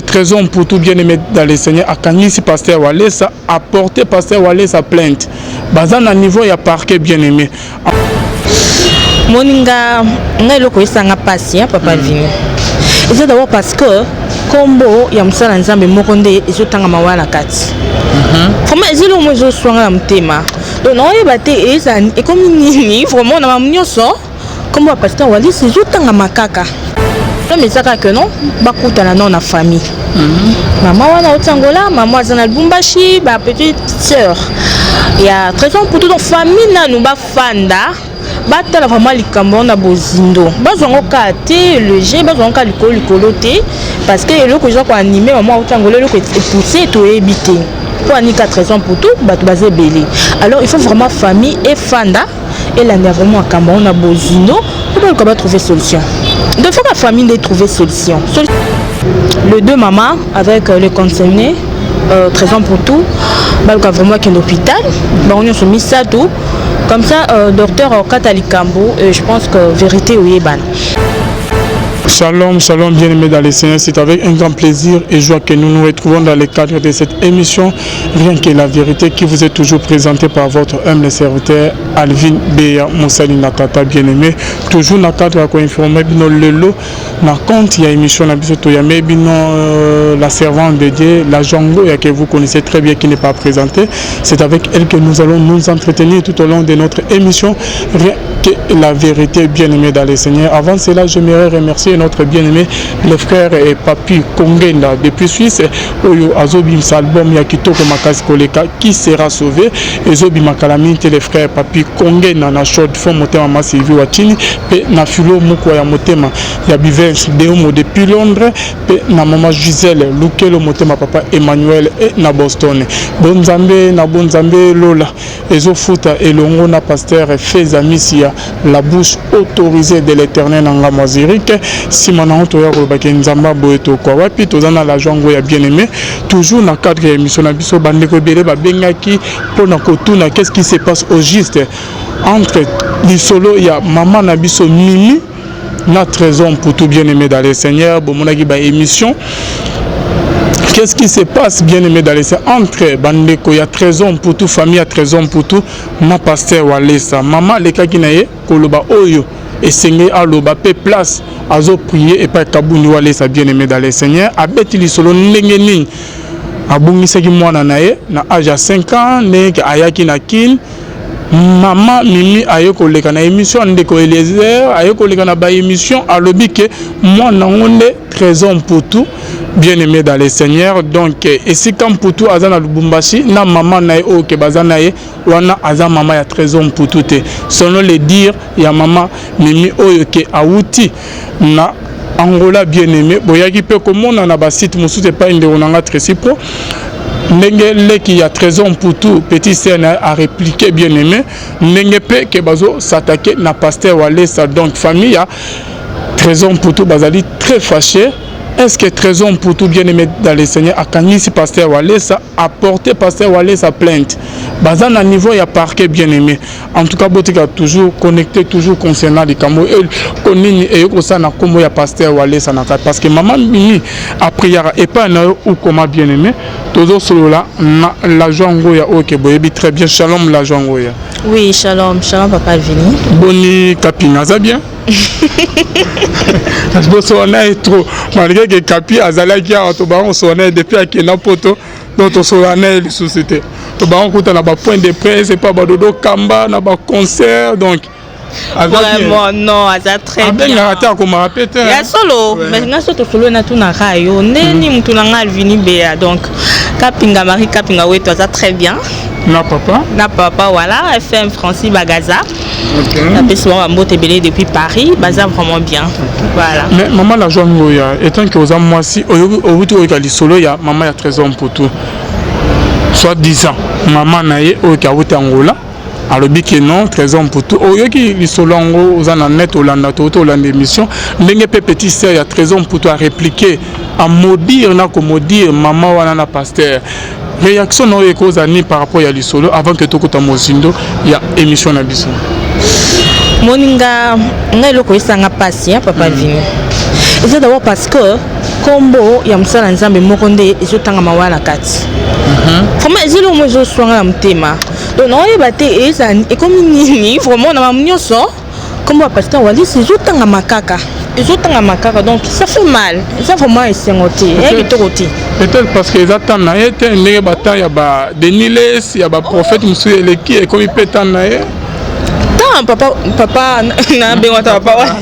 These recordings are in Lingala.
Trésor pour tout bien aimé dans les Seigneurs, à Kanisi Pasteur Walesa, apporter Pasteur Walesa plainte. Bazan à niveau, il y a parquet bien aimé. Moninga, n'a le quoi ça n'a pas si, papa vini. Et c'est d'abord parce que, combo, il y a un seul ensemble, mokonde, et je t'en ai marre la carte. Comment est-ce que moi je suis un thème? Donc, on est battu et comme ni vraiment, on a mis ça. Comme Pasteur Walesa, c'est juste un macaca. Mais ça que non, bakuta na non na famille. Maman wana otangola, maman zana Lubumbashi, ba petite sœur. Il y a très pour toute famille na nous ba fanda, ba tala vraiment likambo na bozindo. Ba zongo kate le G, ba zongo likoloté parce que le ko ko animer maman otangola le ko pousser to éviter. Pour anika très pour tout, ba to basé belé. Alors il faut vraiment famille et fanda et là vraiment akamba na bozindo pour qu'on trouver solution. De faire la famille de trouver solution. Les deux mamans avec les concernés, très pour tout, vraiment qu'un hôpital, on a soumis ça tout. Comme ça, docteur Katalikambo, je pense que vérité oui est bonne. Shalom, shalom, bien-aimés dans les Seigneurs. C'est avec un grand plaisir et joie que nous nous retrouvons dans le cadre de cette émission Rien que la vérité qui vous est toujours présentée par votre humble serviteur Alvin Beya Moussali Nakata, bien-aimé. Toujours dans le cadre de l'informer, le lot, dans le compte, il y a une émission, la servante de Dieu, la Django, que vous connaissez très bien, qui n'est pas présentée. C'est avec elle que nous allons nous entretenir tout au long de notre émission Rien que la vérité, bien-aimés dans les Seigneurs. Avant cela, j'aimerais remercier notre bien-aimé, le frère et papi Kongenda depuis Suisse, Oyo Azobi Salbom Yakitoko Makasi Koleka qui sera sauvé. Et Zobi Makalaminte, le frère papi Kongenda na short form motema Masivi Watini, pe na filo Mukwa ya motema ya Bivens Deomo depuis Londres, pe na maman Gisèle Lukelo motema papa Emmanuel et na Boston. Bonzambe na Bonzambe Lola, Ezo Futa et Longo na pasteur Feza Misia, la bouche autorisée de l'Éternel Nanga Mazirique. Si maintenant tu as remarqué Nzamba Boeto quoi, wapi tu as la jango ya bien aimé, toujours dans le cadre de l'émission Nabiso Bandeko Bele Babengaki pour na kotuna qu'est-ce qui se passe au juste entre les solos il y a maman Nabiso Mimi na trésor pour tout bien aimé dans les Seigneurs bomonaki ba émission. Qu'est-ce qui se passe bien aimé dans les Seigneurs entre Bandeko il y a trésor pour tout famille, il y a trésor pour tout na pasteur Walesa maman leka kinaye koloba oyo et Seigneur a l'oba pe place à zo prier et pas Kabouni Walesa bien aimé dans les Seigneurs a beti li solo ndengeni a bungisa ki mwana naye na âge à 5 ans ne ayaki na kin maman Mimi ayeko leka na émission ndeko Eliezer ayeko leka na ba émission a lobi que mwana ngonde trésor pour tout bien aimé dans les Seigneurs. Donc et si comme pour tout azana Lubumbashi na maman naye o ke bazana ye wana azana maman ya trésor pour tout selon les dires ya maman Mimi oyo ke awuti na Angola bien aimé boyaki pe komona na ba site mususu pas inde onanga Tresipro ndenge leki ya trésor pour tout petit sœur a répliqué bien aimé ndenge pe ke bazo s'attaquer na pasteur Walesa. Donc famille ya trésor pour tout bazali très fâché. Est-ce que trésor pour tout bien aimé dans les Seigneurs à Kanisi pasteur Walesa apporter pasteur Walesa plainte bazan à niveau il y a parquet bien aimé. En tout cas botika toujours connecté toujours concernant les camo et konini et ko ça na komo ya pasteur Walesa na parce que maman Mimi a prière et pas na ou comment bien aimé toujours solo là la jango ya OK boyebi très bien. Shalom la jango ya. Oui, shalom, shalom papa Vini. Boni Kapina ça bien. Parce que on est trop malgré que Kapi azalaki a to ba on sonne depuis à Kena poto donc on sonne les sociétés to ba on kuta na ba point de presse et pas ba dodo kamba na ba concert donc vraiment non aza très bien. Ben ata ko ma répéter. Ya solo mais nga soto solo na tuna rayo neni mtu na ngal Vini Beya donc Kapinga Marie Kapinga weto aza très bien. Na papa voilà FM Francis Bagaza. OK. La personne va monter belé depuis Paris, Baza vraiment bien. Voilà. Mais maman la joie ngoya étant que aux moi si au butu okali solo ya maman ya trésor pour tout. Soit 10 ans maman naye o ka wuta Angola alobi que non trésor pour tout oyoki li solo ngo ozana net olanda to olanda émission ndenge pe petit sœur ya trésor pour tout a répliquer à maudire na ko maudire maman wana na pasteur. Réaction non ekozani par rapport à l'isolo avant que tokota mozindo ya émission na biso. Moninga ngai loko isanga pasi papa Vini. C'est d'abord parce que kombo ya msala nzambe moko nde ezotanga mawa na kati vraiment ezelo mo ezoswanga na motema donc naoyeba te eza ekomi nini vraiment na mamu nyonso kombo ya pasteur Wallis ezotanga makaka donc ça fait mal ça vraiment esengo te ekitoko te peut-être parce que eza temps na ye te ndenge bata ya ba deniles ya ba prophète mosusu eleki ekomi mpe temps na ye papa na bengo ta papa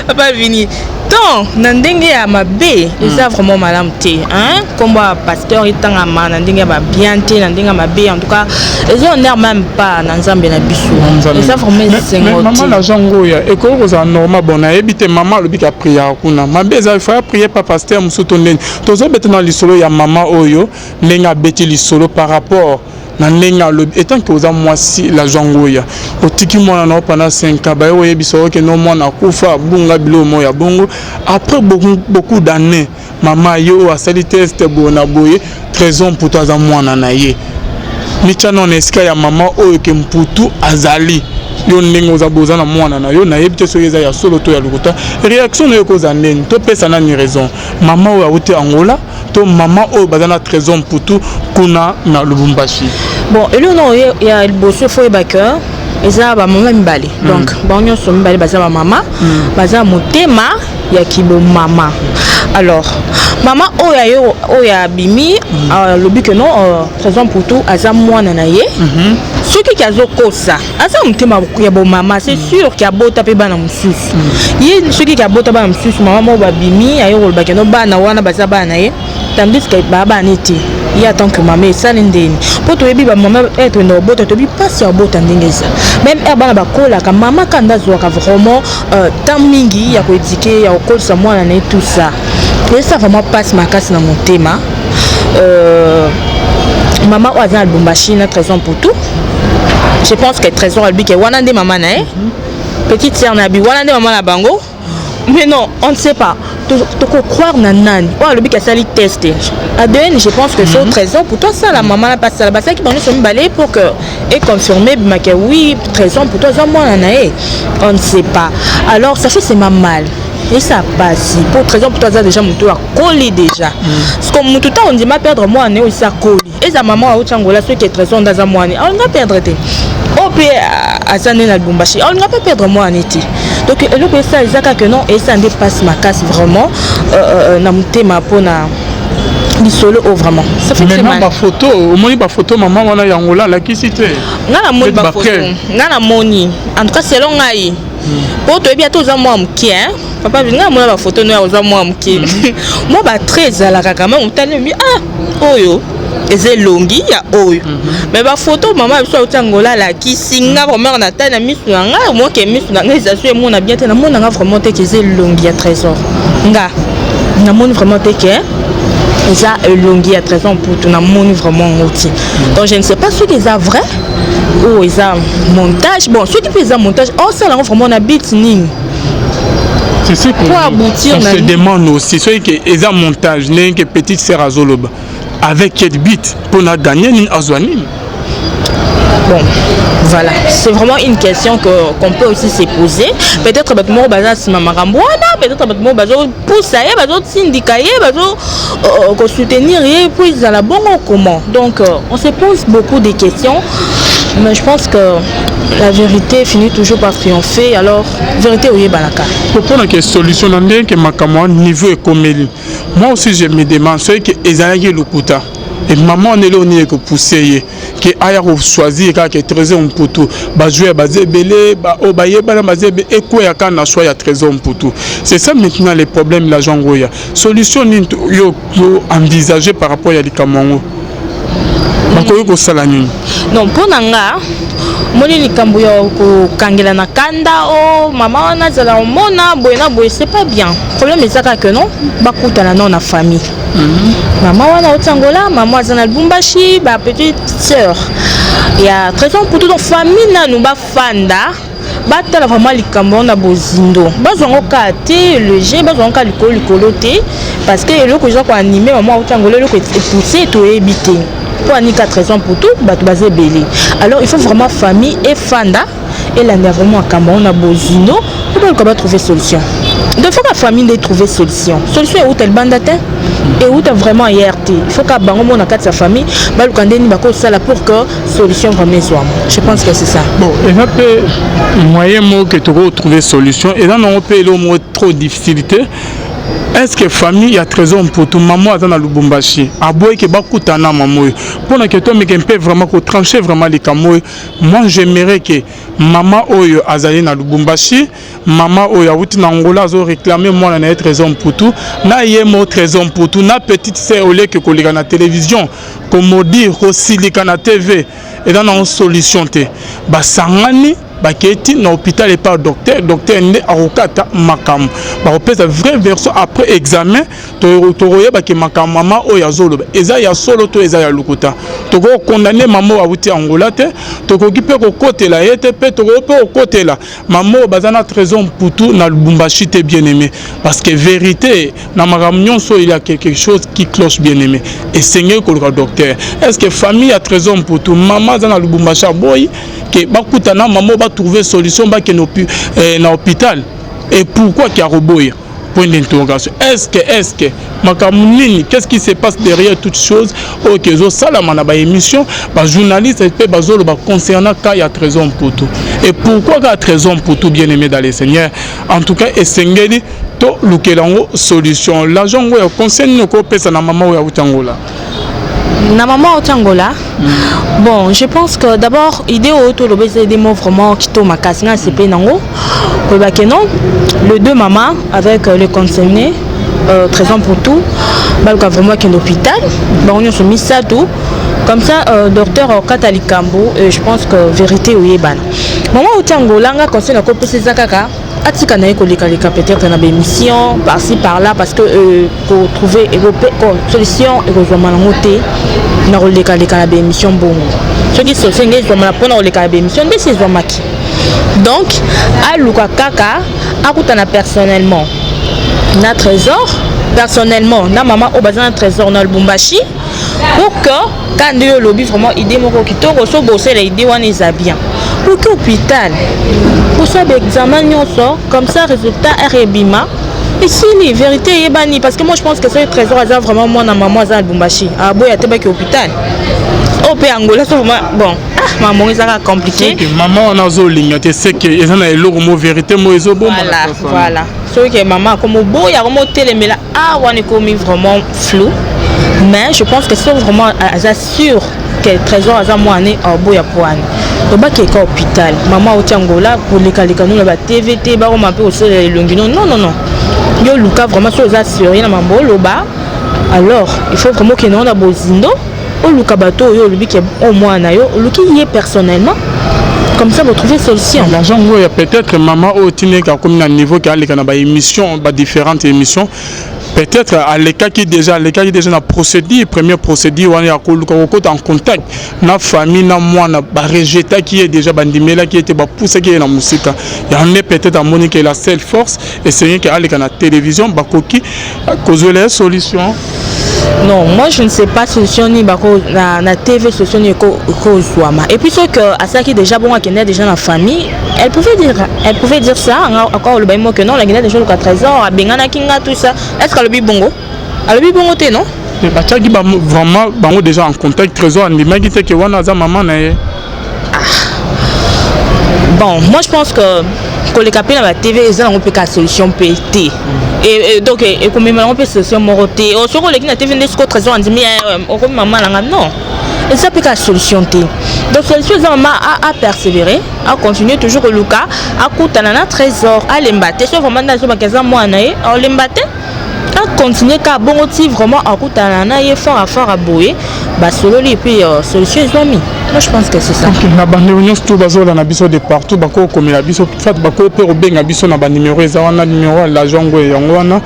papa vini donc na ndenge ya mabe eza vraiment malamu te hein comme pasteur itanga na ndenge ya ba bien te na ndenge ya mabe en tout cas eza on même pas na nzambe na biso eza vraiment sengo maman la jango ya ekoko za normal bona ebite maman lobi ka prière kuna mabe eza il faut prier pa pasteur musuto ndeni tozo betana lisolo ya maman oyo lenga beti lisolo par rapport étant que vous avez moi si la jangoya au tiki moi na pendant 5 ans ba oye biso que non moi na kufa bunga bilo moya bongo après beaucoup d'années maman yo a sali test bona boye 13 ans pour toi za moi na ye michano na eska ya maman oyo ke mputu azali yo ndenge ozaboza na mwana na yo na yebite so yeza ya solo to ya lukuta réaction no yokoza ndeni to pesa na ni raison maman oyo awute Angola to maman oyo bazana 13 ans mputu kuna na Lubumbashi. Bon, et là, non, il y a le beau souffle et backer. Et ça, bah, maman m'balé. Donc, bon, nous sommes m'balé, bah, ça, maman. Bah, ça, mon thème, il y a qui bon maman. Alors, maman, oh, ya bimi, le but que non, 13 ans pour tout, à ça, moi, nanaye. Ceux qui ont ça, à ça, mon thème, il y a bon maman. C'est sûr qu'il y a beau taper ban en sous. Il y a ceux qui ont beau taper en sous, maman, bah, bimi, ayo, le bac, non, bah, na wana, bah, ça, bah, naye. Tandis que baba n'était il y a tant que maman ça l'indéni pour toi biba maman être no boto to bi pas sur boto ndengeza même bana bakola ka maman kanda zo ka vraiment tant mingi ya ko éduquer ya ko sa moi na tout ça et ça vraiment passe ma casse dans mon thème maman wa dans Lubumbashi na 13 ans pour tout je pense que 13 ans albi que wana de maman na petite sœur na bi wana de maman na bango mais non on ne sait pas tu croire nanan oh le but a sali testé ADN je pense que c'est 13 ans pour toi ça la maman la passe la base qui sont balé pour que et confirmer que oui 13 ans pour toi ça moi on ne sait pas alors ça fait c'est mal et ça passe pour 13 ans pour toi ça déjà mon tour à coller déjà parce que mon tout temps on dit ma perdre moi on est aussi à coller et sa maman au Angola ceux qui est 13 ans dans un mois on va perdre au pays à Sané na Lubumbashi on ne va pas perdre moi en été donc le pays ça ils que non et ça dépasse ma casse vraiment na mutema pona lisolo oh vraiment ça fait très mal ma photo au moins ma photo maman wana yangola la qui cité ngana moni ba photo ngana moni en tout cas c'est long ngai pour toi bientôt za moi mki hein papa ngana mona ba photo no za moi mki moi ba 13 à la kaka on t'a mis ah oyo eze longi ya oyo mais ba photo maman biso utangola la kisinga vraiment na tana misu nga moi ke misu nga za so mo na bien te na mo nga vraiment te que eze longi ya trésor nga na mo vraiment te que eza longi ya trésor pour tout na mo vraiment ngoti donc je ne sais pas ce qui est vrai ou eza montage bon ce qui fait eza montage oh ça là vraiment na bit ning c'est ce qu'on se demande aussi ce qui est un montage n'est que petite sœur azoloba avec quel but pour nous gagner une azwanine. Bon, voilà, c'est vraiment une question qu'on peut aussi se poser. Peut-être que moi, si maman ramboana, peut-être que moi, pour ça, syndicat, soutenir, puis à la bonne comment. Donc, on se pose beaucoup de questions, mais je pense que la vérité finit toujours par triompher. Alors, vérité ou balaka. Pour prendre la solution, on a que ma niveau est comme elle. Moi aussi, je me demande ce que Ezaïe Lokuta. Et maman on est là on est que pousser que aya choisir ka que 13 ans pour tout ba jouer ba zebele ba obaye ba na zebe et quoi ya kana choix ya 13 ans pour tout c'est ça maintenant les problèmes la jangoya solution yo envisager par rapport à likamongo bakoyo ko sala nini non pour nanga moni likambo ya ko kangela na kanda o mama wana zala omona boyena boye c'est pas bien problème ezaka que non bakutana non na famille maman wana otangola maman azana Lubumbashi ba petite sœur il y a 13 ans pour toute famille na nous ba fanda batala vraiment likambo na bozindo bazongo ka te le jeu bazongo ka likolo te parce que le ko ja ko animer maman otangola le ko pousser to ebité pour ani 13 ans pour tout bato bazé belé alors il faut vraiment famille et fanda et là vraiment à Cameroun na bozindo pour qu'on va trouver solution. Donc, il faut que la famille ait trouvé solution. Solution est où tu as le bandatin et où tu as vraiment IRT. Il faut que la sa famille, pour que solution vraiment soit. Je pense que c'est ça. Bon, et ça peut moyen mot que tu vas trouver solution. Et là, on peut le mot trop difficulté. Est-ce que famille a trésor pour tout maman dans Lubumbashi aboye que bakutana maman pour que toi mais peut vraiment trancher vraiment les camoy. Moi j'aimerais que maman oyo azali na Lubumbashi maman oyo awuti na Angola zo réclamer moi na trésor pour tout na yemo trésor pour tout na petite sœur olé que kolika na télévision comme dire aussi na TV et dans une solution te ba sangani baketi na hôpital et par docteur ne arokata makam ba opesa vraie version après examen toroye ba ke makam mama o ya zolo eza ya solo to eza ya lukuta to ko condamner mama awuti Angola te to ko kipe ko kotela yete pe to ko pe kotela mama bazana trésor pour tout na Lubumbashi te bien aimé parce que vérité na makamnyon so il y a quelque chose qui cloche bien aimé et seigneur ko le docteur est-ce que famille a trésor pour tout maman dans Lubumbashi boy que bakutana maman va trouver solution ba que na hôpital et pourquoi qu'il y a roboy point d'interrogation est-ce que makamunini qu'est-ce qui se passe derrière toutes choses OK zo salama na ba émission ba journaliste et ba zolo ba concernant cas ya trésor pour tout et pourquoi ka trésor pour tout bien aimé dans les seigneurs en tout cas esengeli to lukelango solution l'argent ngo concerne ko pesa na maman ya utangola na maman au Angola. Bon, je pense que d'abord idée auto le baiser des mots vraiment qui tombe à casser c'est pas non. Le deux mamans avec les concernés trésor pour tout. Bah vraiment qu'un hôpital. Bah on a mis ça tout. Comme ça docteur Katali Kambo je pense que vérité oui ban. Maman au Angola nga conseil na ko poser zakaka. Atika na ekoleka peut-être na émission par-ci par-là parce que pour trouver solution et rejoindre monter na koleka na émission bongo ce qui se fait ngé na pona koleka na émission mais c'est maki donc a luka kaka akutana personnellement na trésor personnellement na maman au bazan trésor na Lubumbashi pour que quand le lobby vraiment idée moko kitoko so bosser les idées wana isa bien pour que hôpital pour ça examen nyonso comme ça résultat rebima et si les vérités est banni parce que moi je pense que c'est trésor a vraiment moi na maman za Lubumbashi a boya te ba ki hôpital au pays Angola c'est vraiment bon maman ça compliqué maman on a zo ligne te c'est que ils en a le mot vérité moi ils bon voilà so que maman comme boya comme télémela ah on est comme vraiment flou mais je pense que c'est vraiment assure que trésor a moi année au boya poane to ba ke ka hôpital maman au Angola pour les kalikano la TVT ba on peu aussi longino non yo luka vraiment sur assuré na mambo loba alors il faut vraiment que non na bozindo au luka bato yo lubi ke au moins na yo luki y personnellement comme ça vous trouvez solution l'argent il y a peut-être maman au tineka comme un niveau qui a les ba émission ba différentes émissions peut-être à l'écart qui déjà na procédure première procédure on est en contact na famille na moi na ba rejeter qui est déjà bandimela qui était ba pousser qui est na musique il y en a peut-être à Monique la seule force et c'est rien qui a la télévision ba koki cause les solutions. Non, moi je ne sais pas solution ni na TV solution ni kozwama. Et puis ce que à ça qui déjà bon qui est déjà dans la famille, elle pouvait dire ça encore le baimo que non la guinée déjà le 13 ans à bengana kinga tout ça. Est-ce que le bibongo? Le bibongo te non? Mais bah tu as vraiment bango déjà en contact trésor en image qui que wana za maman na. Bon, moi je pense que quand les capés dans la TV ils ont une solution PT. Et donc et comme on peut solution moroté au sur les qui na TV ne sco trésor en dit mais comme maman là non. Et ça peut être solution T. Donc solution maman à persévérer, à continuer toujours le cas, à coutana na trésor, à l'embater, soit vraiment dans ce 15 mois naé, à l'embater. À continuer car bon aussi vraiment à coutana na y fort à bouer, bah solo et puis solution mis. Moi je pense que c'est ça. Na bande réunion tout bazola na biso de partout bako comme la biso fait bako pe obenga biso na ba numéro ezana numéro l'agent ngo yango wana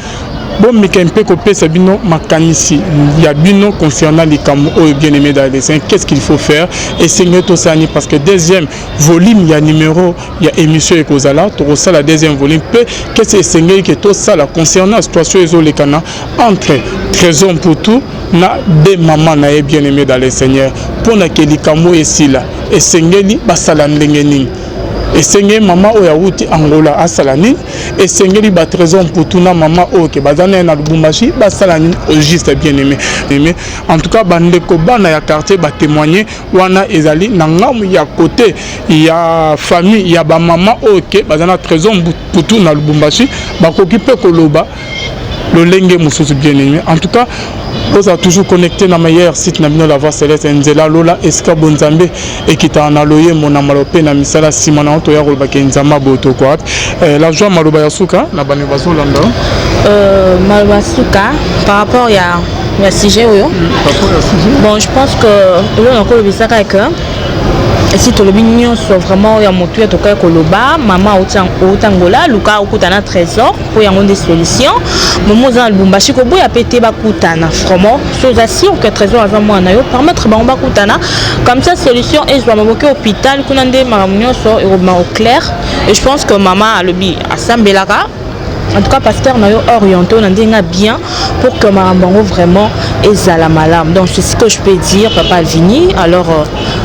bon mais qu'un peu copé c'est bino makanisi il y a bino concernant les camo bien aimé dans les cinq qu'est-ce qu'il faut faire et c'est tout ça parce que deuxième volume il y a numéro il y a émission et kozala tout ça la deuxième volume peut qu'est-ce que c'est que tout ça la concernant situation les cana entre trésor pour tout na des mamans na bien aimé dans les seigneurs pour na que les camo ici là et sengeli basala ndengeni esengeli mama oyo awuti Angola asala nini, esengeli ba trésor mputuna mama oyo ke bazana na Lubumbashi basala nini au juste bien aimé. En tout cas bandeko bana ya quartier ba témoigner wana ezali na ngamu ya côté ya famille ya ba mama oyo ke bazana trésor mputuna na Lubumbashi bakoki pe koloba lolenge mususu bien aimé. En tout cas vous êtes toujours connecté dans meilleur site na bino la voix céleste Nzela Lola Eska Bonzambe et qui t'a analoyé mon amalope na misala simana to ya rolba kenzama boto quoi. La joie maloba yasuka na bani bazo landa. Maloba suka par rapport ya sujet oyo. Bon, je pense que le encore le bisaka que si tout le mignon soit vraiment ya motu ya toka koloba mama utangola luka ukutana trésor pour y avoir des solutions momo za Lubumbashi ko boya pété ba kutana vraiment chose assure que trésor avant moi na yo permettre ba kutana comme ça solution et je dois m'aboquer hôpital kunande maramunyo so et au clair et je pense que maman a le bi asambelaka. En tout cas, pasteur n'a orienté, on a dit bien pour que Marambango vraiment est à la malade. Donc, c'est ce que je peux dire, Papa Alvini. Alors,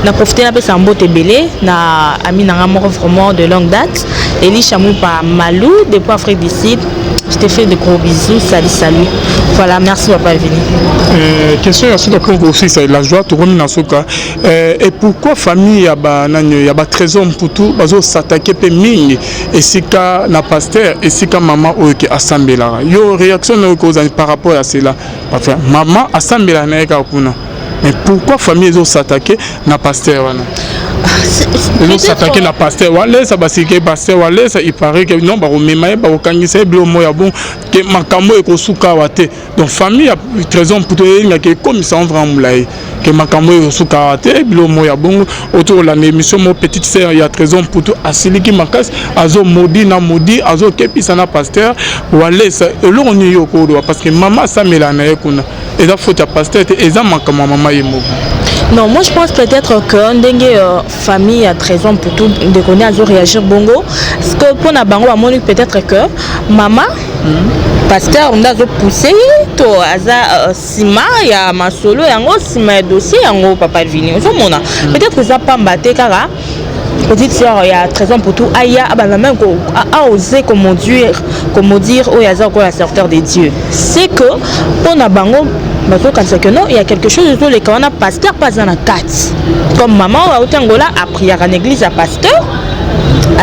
on a profité d'un peu de Sambo Tebele, na ami n'a vraiment de longue date. Eli Chamou par Malou, depuis Afrique du Sud. Je te fais de gros bisous, salut. Voilà, merci Papa Alvini. Question à ce que aussi c'est la joie, tout le monde et pourquoi famille y a ba trésor pour tout, bazo s'attaquer pe ming et si ka na pasteur et si ka maman ou qui assemblée là. Yo réaction par rapport à cela. Enfin, maman assemblée là na ka kuna. Mais pourquoi famille zo s'attaquer na pasteur wana? Ils ont s'attaqué na pasteur wale ça basike pasteur wale ça il paraît que non ba remema ba okangisa bilo moya bon que makambo e kosuka wate donc famille a trésor pour nga que comme ça on vraiment là que makambo e kosuka wate bilo moya bon autour la émission mon petite sœur il y a trésor pour tout asiliki makas azo modi azo kepi sana pasteur wale ça le on y yoko parce que maman ça melana ekuna et ça faut ta pasteur et ça makambo maman yemo. Non, moi je pense peut-être que ndenge famille a raison pour tout de connaître à réagir bongo. Parce que pour na bango amoni peut-être que maman pasteur on a poussé to aza sima ya masolo yango sima dossier yango Papa Alvini. Peut-être que ça pas mbaté kara petite sœur il y a raison pour tout aya même a osé comment dire au yaza ko la serviteur de Dieu. C'est que pour na bango que non, il y a quelque chose de les quand on a pasteur pas dans la carte. Comme maman au Tangola a prié à l'église à pasteur.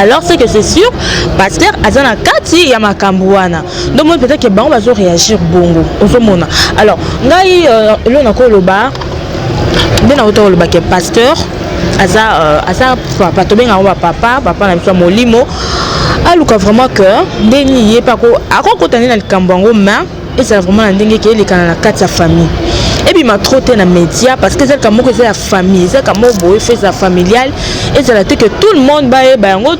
Alors c'est que c'est sûr, pasteur a dans la carte il y a ma cambouana. Donc moi peut-être que on va réagir bongo. Alors là on a quoi le bar. Bien autant le bar que pasteur. Asa papa to bien papa na biso molimo. Aluka vraiment que dénier pas ko akokotana na kambango mais et c'est vraiment un dingue qui est les canaux de sa famille et puis m'a trotté dans les médias parce que c'est comme que c'est la famille c'est comme beau fait sa familiale et c'est la que tout le monde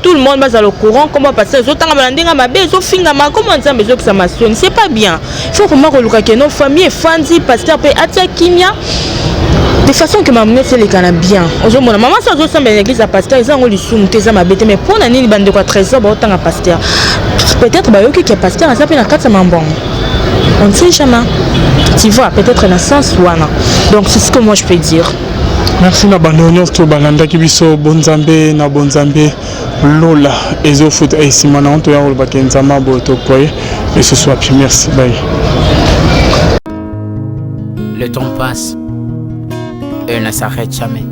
tout le monde va au courant comment passer les autres dans ma belle so finga ma comment ça mais que ça m'assume c'est pas bien il faut vraiment que nos familles fandi pasteur peut atia kimia de façon que maman c'est les canaux bien aujourd'hui maman ça aussi semble l'église à pasteur ils ont lu soumté ça m'a bête mais pour la nuit bande de quoi trésor autant à pasteur peut-être qui est pasteur ça peut la carte ça m'embon. On ne sait jamais. Tu vois, peut-être dans le sens ou non. Donc c'est ce que moi je peux dire. Merci na bandonyo to balanda kibiso bonzambe na bonzambe Lola ezo foot et simana on to ya rolba kenzama boto koy et ce soit puis merci bye. Le temps passe et ne s'arrête jamais.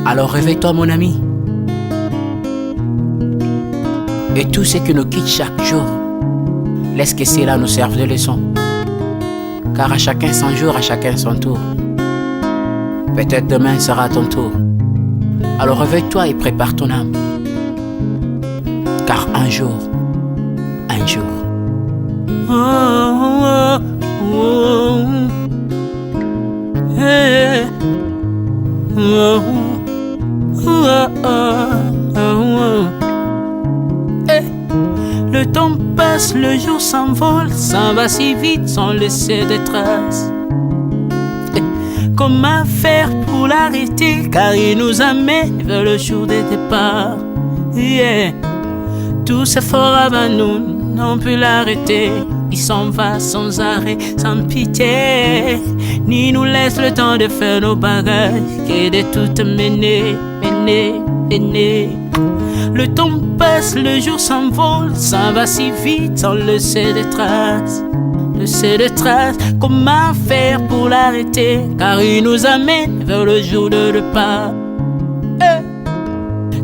Alors réveille-toi mon ami. Et tout ce qui nous quitte chaque jour, laisse que cela nous serve de leçon. Car à chacun son jour, à chacun son tour. Peut-être demain sera ton tour. Alors réveille-toi et prépare ton âme. Car un jour. Le temps passe, le jour s'envole, s'en va si vite sans laisser de traces. Comment faire pour l'arrêter, car il nous amène vers le jour de départ. Tous efforts avant nous n'ont pu l'arrêter. Il s'en va sans arrêt, sans pitié, ni nous laisse le temps de faire nos bagages, et de tout mener. aîné. Le temps passe, le jour s'envole, ça va si vite sans laisser de traces. Comment faire pour l'arrêter? Car il nous amène vers le jour de repas.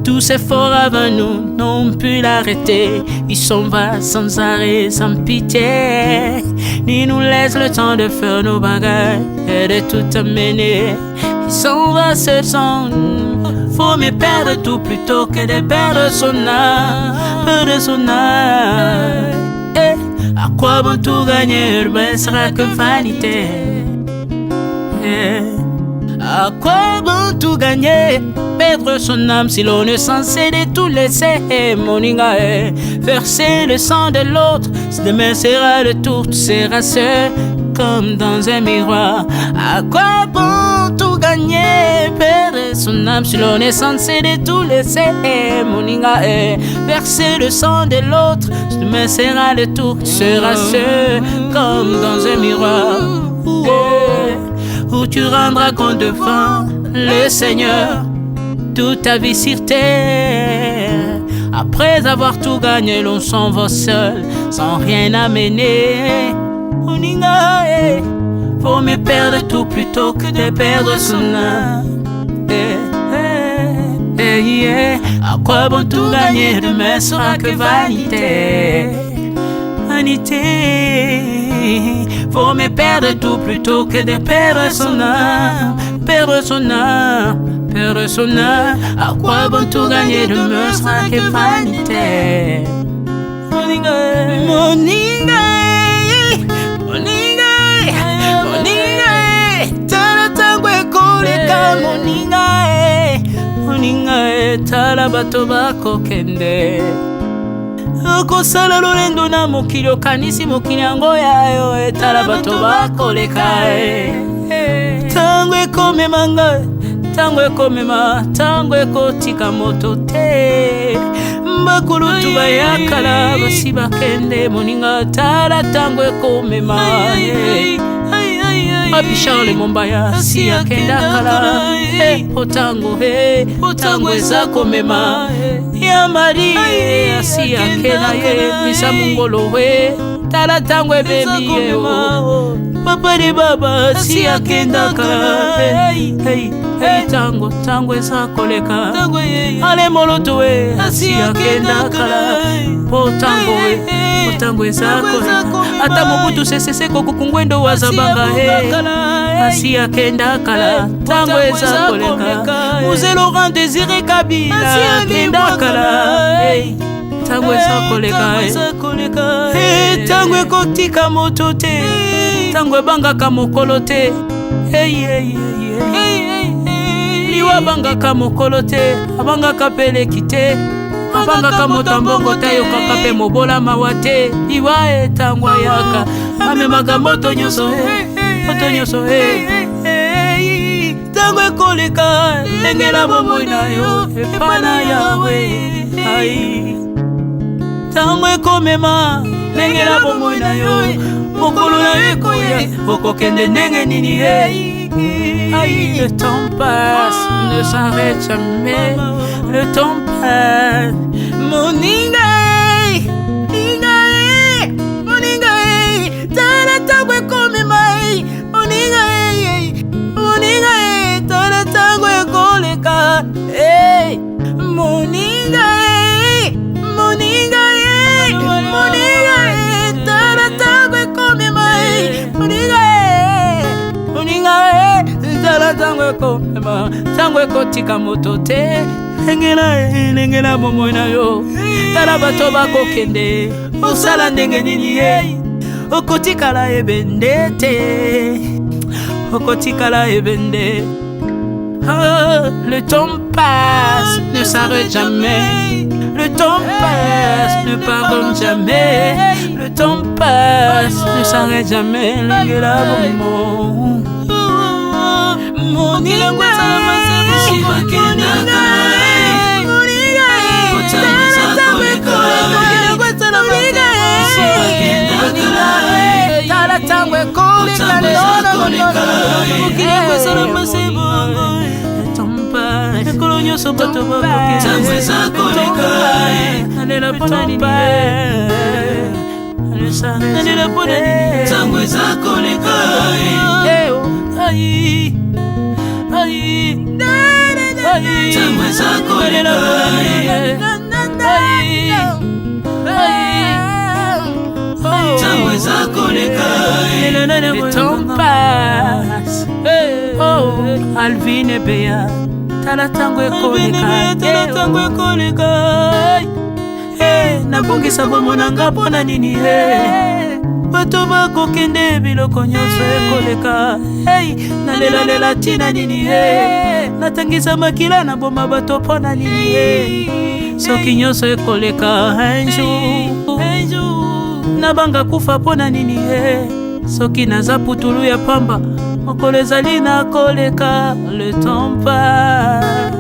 Tous ces forts avant nous n'ont pu l'arrêter. Il s'en va sans arrêt, sans pitié. Ni nous laisse le temps de faire nos bagages et de tout amener. Il s'en va seul sans nous. Faut mieux perdre tout plutôt que de perdre son âme. À quoi bon tout gagner, ben sera que vanité. À quoi bon tout gagner, perdre son âme si l'on est censé de tout laisser. Moninga, verser le sang de l'autre, demain sera le tour, tu seras seul comme dans un miroir. À quoi bon tout gagner, perdre son âme si l'on est censé de tout laisser. Moninga, verser le sang de l'autre, demain sera le tour, tu seras seul comme dans un miroir. Où tu rendras compte devant le Seigneur toute ta vie sur terre. Après avoir tout gagné, l'on s'en va seul sans rien amener. Faut mieux perdre tout plutôt que de perdre son âme. À quoi bon tout gagner, demain sera que vanité. Faut mieux perdre tout plutôt que de perdre son âme. À quoi bon tout gagner, demain sera que vanité. Moninga, tala tangwe koleka. Moninga, tala bato bako kende. Kosala lolendo na mokili okanisi mokili yango yayo. Tala bato bakoleka. Tango ekomema ngai, tango ekomema, tango ekotika moto te. Bakulutu bayakala basi bakende. Moninga, tala tango ekomema. Papi Charles Mombaya si akenda kala. Otango eza komema. Ya Maria si akenda ye. Misa mungolo we, tala tango ebebi ye. Papa de baba si akenda kala. Tango eza koleka. Ale moloto we si akenda kala. Tango eza koleka. Ata mobutu sesese kokukungwendo wazabanga. Asi akenda kala, tango eza koleka. Mzee Laurent Désiré Kabila akenda kala. Tango eza koleka. Tango ekotika moto te, tango ebangaka mokolo te. Liwa bangaka mokolo te, abangaka peleki te. Abangaka motambongo te, yokaka pe mobola mawa te. Liwa tango yaka, amemaka moto nyonso. Tango ekoleka, engela bomoi na yo epana yawe. Tango ekomema, engela bomoi na yo mokolo na ekoya, okokende ndenge nini. Le temps passe, ne s'arrête jamais. Le temps passe. Moninga, tala tango ekomema. Moninga, tala tango ekoleka. Moninga, tala tango ekomema. Moninga, tala tango ekomema. Tango ekotika moto te. Engela bomoi na yo. Tala bato bakokende. Osala ndenge nini ye. Okotikala ebende te. Okotikala ebende. Le temps passe, ne s'arrête jamais. Le temps passe, ne pardonne jamais. Le temps passe, ne s'arrête jamais. L'engela bomo. Moninga, nyonso bato bakoki ntango eza koleka nalela mpona nini nalela mpona nini ntango eza koleka ntango eza koleka ntango eza koleka le temps passe Alvin et Bea tala tango ekoleka nabongisa bomonanga mpona nini bato bakokende biloko nyonso ekoleka nalelalela ntina nini natangisa makila na boma bato mpona nini soki nyonso ekoleka un jour nabanga kufa mpona nini soki naza putulu ya pamba mokolo ezali na koleka le temps passe